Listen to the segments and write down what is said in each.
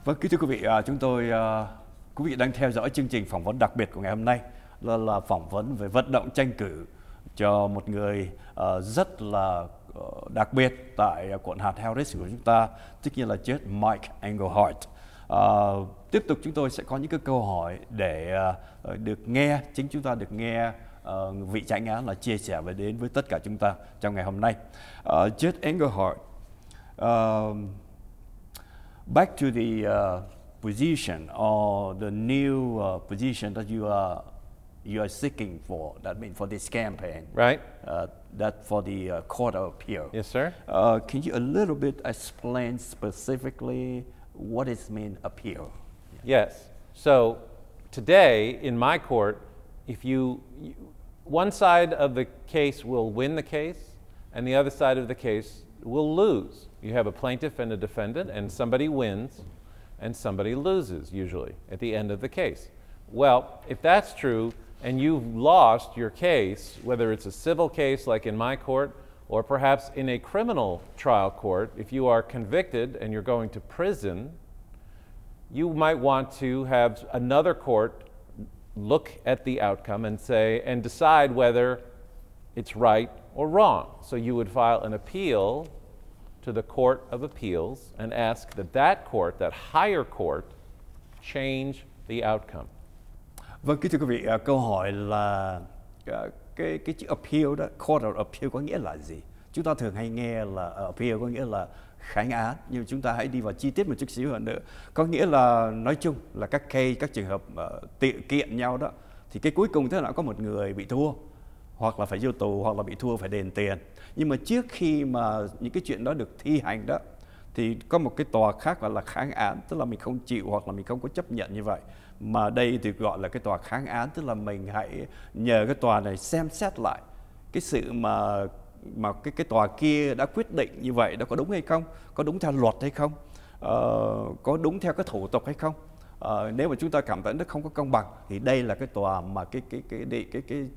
Vâng, kính thưa quý vị, quý vị đang theo dõi chương trình phỏng vấn đặc biệt của ngày hôm nay là phỏng vấn về vận động tranh cử cho một người rất là đặc biệt tại quận hạt Harris của chúng ta, tất nhiên là Judge Mike Engelhart. Tiếp tục chúng tôi sẽ có những cái câu hỏi để được nghe, chính chúng ta được nghe vị chánh án là chia sẻ về đến với tất cả chúng ta trong ngày hôm nay. Judge Engelhart, back to the position or the new position that you are seeking for. That means for this campaign, right? That for the Court of Appeal. Yes, sir. Can you a little bit explain specifically what is mean appeal? Yes. So today in my court, if one side of the case will win the case, and the other side of the case will lose. You have a plaintiff and a defendant, and somebody wins and somebody loses, usually, at the end of the case. Well, if that's true, and you've lost your case, whether it's a civil case like in my court, or perhaps in a criminal trial court, if you are convicted and you're going to prison, you might want to have another court look at the outcome and decide whether it's right or wrong. So you would file an appeal to the Court of Appeals and ask that court, that higher court, change the outcome. Vâng, kính thưa quý vị, câu hỏi là cái chữ appeal đó, Court of Appeal có nghĩa là gì? Chúng ta thường hay nghe là appeal có nghĩa là kháng án, nhưng chúng ta hãy đi vào chi tiết một chút xíu hơn nữa. Có nghĩa là nói chung là các case, các trường hợp kiện nhau đó, thì cái cuối cùng thế nào có một người bị thua, hoặc là phải vô tù, hoặc là bị thua phải đền tiền. Nhưng mà trước khi mà những cái chuyện đó được thi hành đó, thì có một cái tòa khác gọi là kháng án, tức là mình không chịu hoặc là mình không có chấp nhận như vậy. Mà đây thì gọi là cái tòa kháng án, tức là mình hãy nhờ cái tòa này xem xét lại cái sự mà cái tòa kia đã quyết định như vậy đó có đúng hay không, có đúng theo luật hay không, có đúng theo cái thủ tục hay không. Nếu mà chúng ta cảm thấy nó không có công bằng thì đây là cái tòa mà cái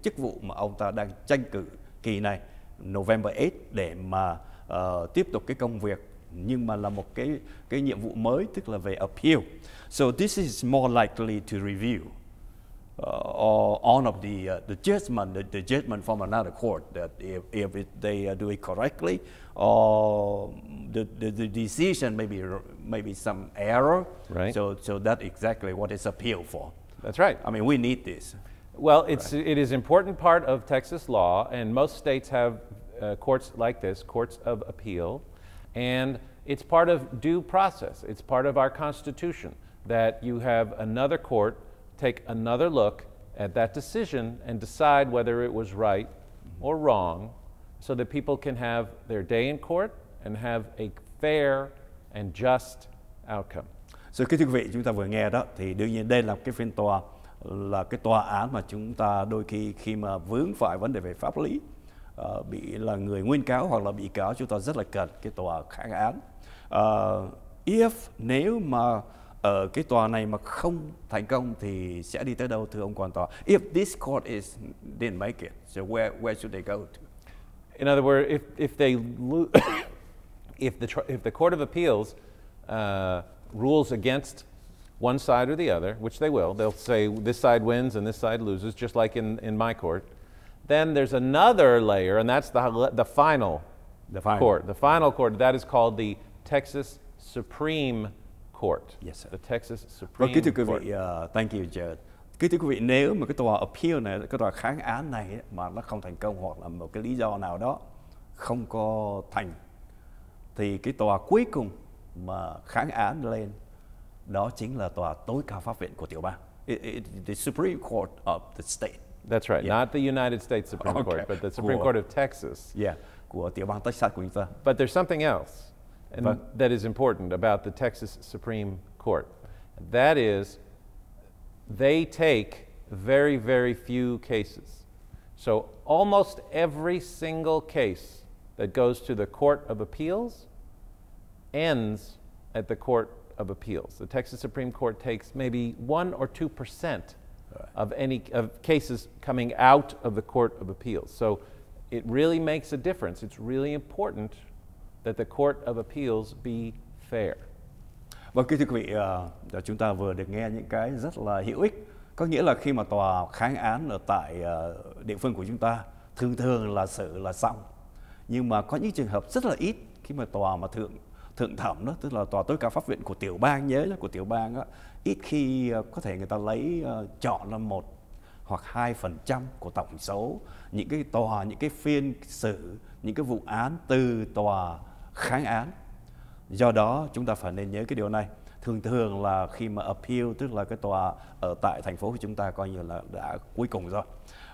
chức vụ mà ông ta đang tranh cử kỳ này November 8 để mà tiếp tục cái công việc, nhưng mà là một cái nhiệm vụ mới, tức là về appeal. So this is more likely to review or honor the judgment from another court, that if they do it correctly, or the decision maybe some error. Right. So that's exactly what it's appeal for. That's right. I mean, we need this. Well, it is important part of Texas law, and most states have courts like this, courts of appeal, and it's part of due process. It's part of our Constitution that you have another court take another look at that decision and decide whether it was right or wrong, so that people can have their day in court and have a fair and just outcome. So, kính thưa quý vị, chúng ta vừa nghe đó, thì đương nhiên đây là cái phiên tòa, là cái tòa án mà chúng ta đôi khi mà vướng phải vấn đề về pháp lý, bị là người nguyên cáo hoặc là bị cáo, chúng ta rất là cần cái tòa kháng án. Nếu mà ở cái tòa này mà không thành công thì sẽ đi tới đâu, thưa ông quan tòa? If this court didn't make it, so where should they go to? In other words, if the Court of Appeals rules against one side or the other, which they will, they'll say this side wins and this side loses, just like in my court. Then there's another layer, and that's the final court. The final court, that is called the Texas Supreme Court. Yes, sir. The Texas Supreme Kính thưa quý Court. vị, thank you, Judge. Kính thưa quý vị, nếu mà cái tòa appeal này, cái tòa kháng án này mà nó không thành công, hoặc là một cái lý do nào đó không có thành, thì cái tòa cuối cùng mà kháng án lên đó chính là tòa tối cao pháp viện của tiểu bang. The Supreme Court of the state. That's right, Yeah. not the United States Supreme Court, but the Supreme Court of Texas. Yeah, của tiểu bang Texas của chúng ta. But there's something else that is important about the Texas Supreme Court. That is, they take very, very few cases. So almost every single case that goes to the Court of Appeals ends at the Court of Appeals. The Texas Supreme Court takes maybe 1 or 2% of cases coming out of the Court of Appeals. So it really makes a difference. It's really important that the Court of Appeals be fair. Vâng, kính thưa quý vị, chúng ta vừa được nghe những cái rất là hữu ích. Có nghĩa là khi mà tòa kháng án ở tại địa phương của chúng ta, thường thường là xử là xong. Nhưng mà có những trường hợp rất là ít khi mà tòa mà thượng thẩm đó, tức là tòa tối cao pháp viện của tiểu bang, nhớ là của tiểu bang đó, ít khi có thể người ta lấy chọn là 1 hoặc 2% của tổng số những cái tòa, những cái phiên xử, những cái vụ án từ tòa kháng án. Do đó chúng ta phải nên nhớ cái điều này. Thường thường là khi mà appeal, tức là cái tòa ở tại thành phố của chúng ta coi như là đã cuối cùng rồi.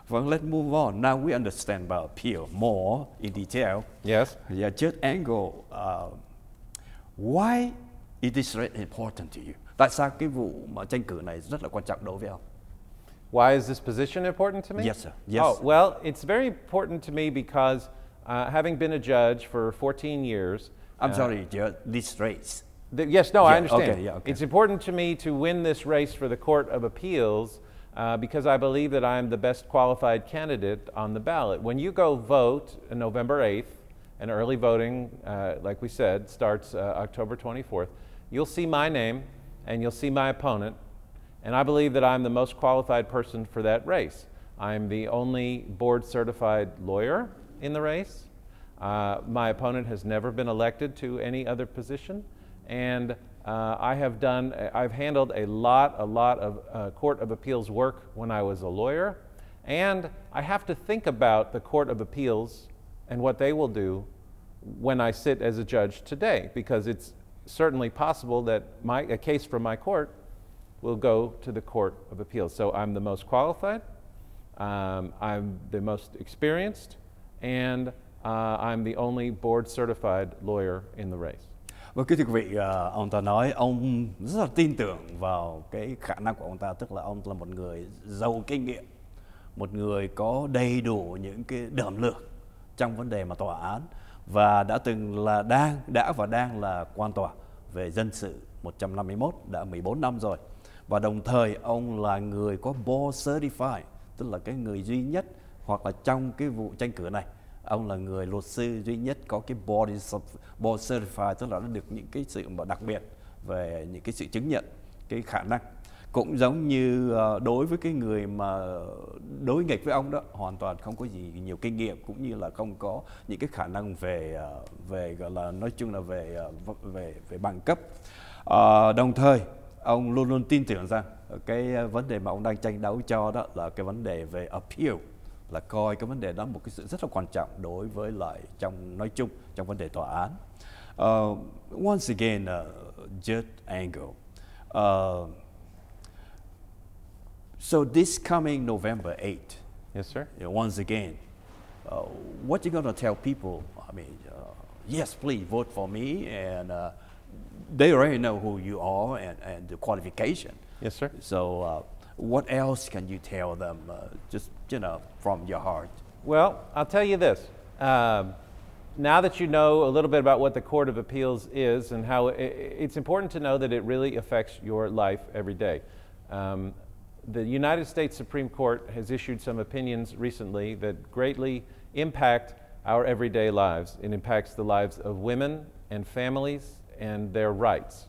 Vâng, let's move on. Now we understand about appeal more in detail. Yes. Yeah, Judge Engel, why is this very important to you? Tại sao cái vụ mà tranh cử này rất là quan trọng đối với ông? Why is this position important to me? Yes, sir. Yes. Oh, well, it's very important to me because having been a judge for 14 years. I'm sorry, Judge, this race. Yes, no, I understand. Okay, yeah, okay. It's important to me to win this race for the Court of Appeals because I believe that I'm the best qualified candidate on the ballot. When you go vote on November 8th, and early voting, like we said, starts October 24th, you'll see my name and you'll see my opponent, and I believe that I'm the most qualified person for that race. I'm the only board-certified lawyer in the race. My opponent has never been elected to any other position, and I've handled a lot of Court of Appeals work when I was a lawyer, and I have to think about the Court of Appeals and what they will do when I sit as a judge today, because it's certainly possible that a case from my court will go to the Court of Appeals. So I'm the most qualified, I'm the most experienced, and I'm the only board-certified lawyer in the race. Vâng, kính thưa quý vị, ông ta nói ông rất là tin tưởng vào cái khả năng của ông ta, tức là ông là một người giàu kinh nghiệm, một người có đầy đủ những cái đẩm lược trong vấn đề mà tòa án, và đã từng là đang là quan tòa về dân sự 151, đã 14 năm rồi. Và đồng thời ông là người có board certified, tức là cái người duy nhất, hoặc là trong cái vụ tranh cử này, ông là người luật sư duy nhất có cái board certified, tức là nó được những cái sự mà đặc biệt về những cái sự chứng nhận cái khả năng. Cũng giống như đối với cái người mà đối nghịch với ông đó, hoàn toàn không có gì nhiều kinh nghiệm, cũng như là không có những cái khả năng về gọi là nói chung là về bằng cấp. Đồng thời ông luôn luôn tin tưởng rằng cái vấn đề mà ông đang tranh đấu cho đó là cái vấn đề về appeal, là coi cái vấn đề đó một cái sự rất là quan trọng đối với lại trong nói chung trong vấn đề tòa án. Once again, Judge Engel, so this coming November 8th, Yes, sir. Once again, what you gonna tell people? I mean, yes, please vote for me, and they already know who you are and the qualification. Yes, sir. So, what else can you tell them, just from your heart? Well, I'll tell you this. Now that you know a little bit about what the Court of Appeals is and how it's important to know that it really affects your life every day. The United States Supreme Court has issued some opinions recently that greatly impact our everyday lives. It impacts the lives of women and families and their rights.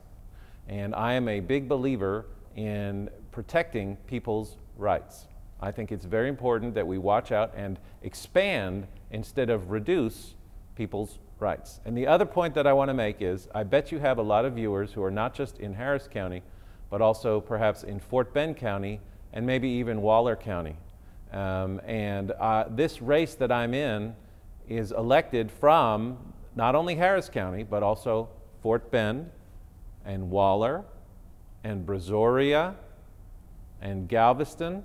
And I am a big believer in protecting people's rights. I think it's very important that we watch out and expand instead of reduce people's rights. And the other point that I want to make is, I bet you have a lot of viewers who are not just in Harris County, but also perhaps in Fort Bend County and maybe even Waller County. This race that I'm in is elected from not only Harris County, but also Fort Bend and Waller and Brazoria and Galveston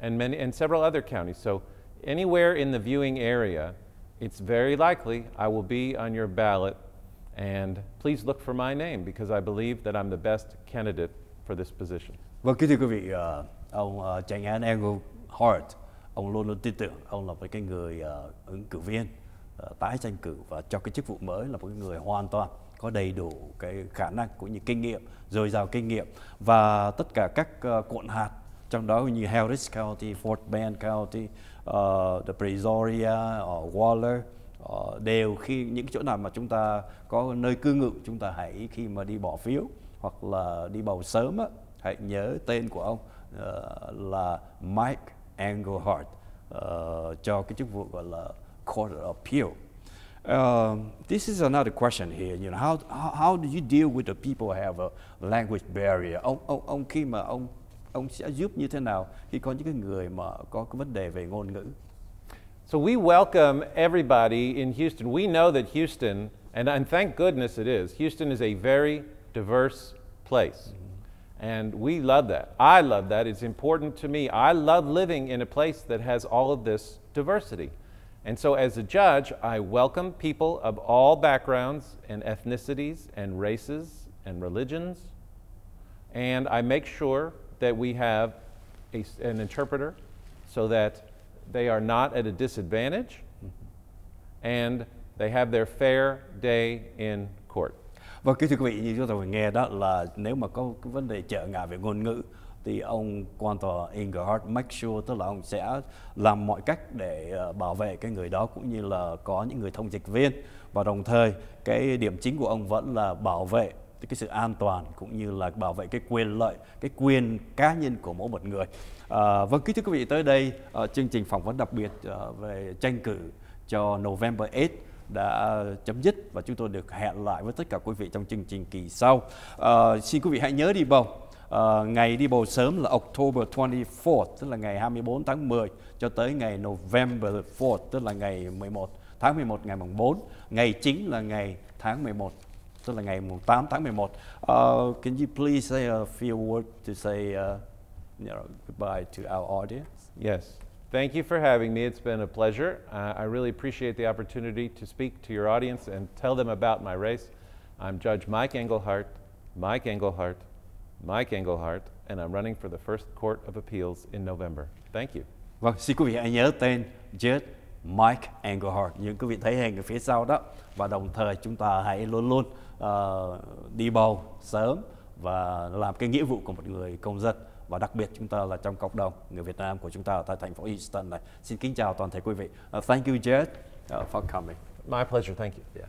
and several other counties. So anywhere in the viewing area, it's very likely I will be on your ballot, and please look for my name because I believe that I'm the best candidate for this position. Vâng, kính thưa quý vị, ông chánh án Engelhart, ông luôn luôn tin tưởng ông là một cái người ứng cử viên tái tranh cử và cho cái chức vụ mới là một cái người hoàn toàn có đầy đủ cái khả năng cũng như kinh nghiệm, dồi dào kinh nghiệm, và tất cả các quận hạt trong đó như Harris County, Fort Bend County, the Brazoria, Waller, đều khi những chỗ nào mà chúng ta có nơi cư ngụ, chúng ta hãy khi mà đi bỏ phiếu hoặc là đi bầu sớm á, hãy nhớ tên của ông là Mike Engelhart cho cái chức vụ gọi là Court of Appeal. This is another question here. You know, how do you deal with the people who have a language barrier? Ông khi mà ông sẽ giúp như thế nào khi có những cái người mà có cái vấn đề về ngôn ngữ? So we welcome everybody in Houston. We know that Houston, and thank goodness it is, Houston is a very diverse place. And we love that. I love that. It's important to me. I love living in a place that has all of this diversity. And so as a judge, I welcome people of all backgrounds and ethnicities and races and religions. And I make sure that we have an interpreter so that they are not at a disadvantage and they have their fair day in court. Và kính thưa quý vị, như chúng ta vừa nghe đó là nếu mà có cái vấn đề trở ngại về ngôn ngữ thì ông quan tòa Engelhart make sure, tức là ông sẽ làm mọi cách để bảo vệ cái người đó, cũng như là có những người thông dịch viên, và đồng thời cái điểm chính của ông vẫn là bảo vệ cái sự an toàn cũng như là bảo vệ cái quyền lợi, cái quyền cá nhân của mỗi một người. Vâng, kính thưa quý vị, tới đây chương trình phỏng vấn đặc biệt về tranh cử cho November 8 đã chấm dứt, và chúng tôi được hẹn lại với tất cả quý vị trong chương trình kỳ sau. Xin quý vị hãy nhớ đi bầu. Ngày đi bầu sớm là October 24th, tức là ngày 24 tháng 10, cho tới ngày November 4th, tức là ngày 11 tháng 11, ngày mùng 4. Ngày chính là ngày tháng 11, tức là ngày mùng 8 tháng 11. Can you please say a few words to say goodbye to our audience? Yes. Thank you for having me. It's been a pleasure. I really appreciate the opportunity to speak to your audience and tell them about my race. I'm Judge Mike Engelhart, Mike Engelhart, Mike Engelhart, and I'm running for the First Court of Appeals in November. Thank you. Vâng, xin quý vị hãy nhớ tên Judge Mike Engelhart, những quý vị thấy hình ở phía sau đó, và đồng thời chúng ta hãy luôn luôn đi bầu sớm và làm cái nghĩa vụ của một người công dân, và đặc biệt chúng ta là trong cộng đồng người Việt Nam của chúng ta ở tại thành phố Houston này. Xin kính chào toàn thể quý vị. Thank you, Judge, for coming. My pleasure. Thank you. Yeah.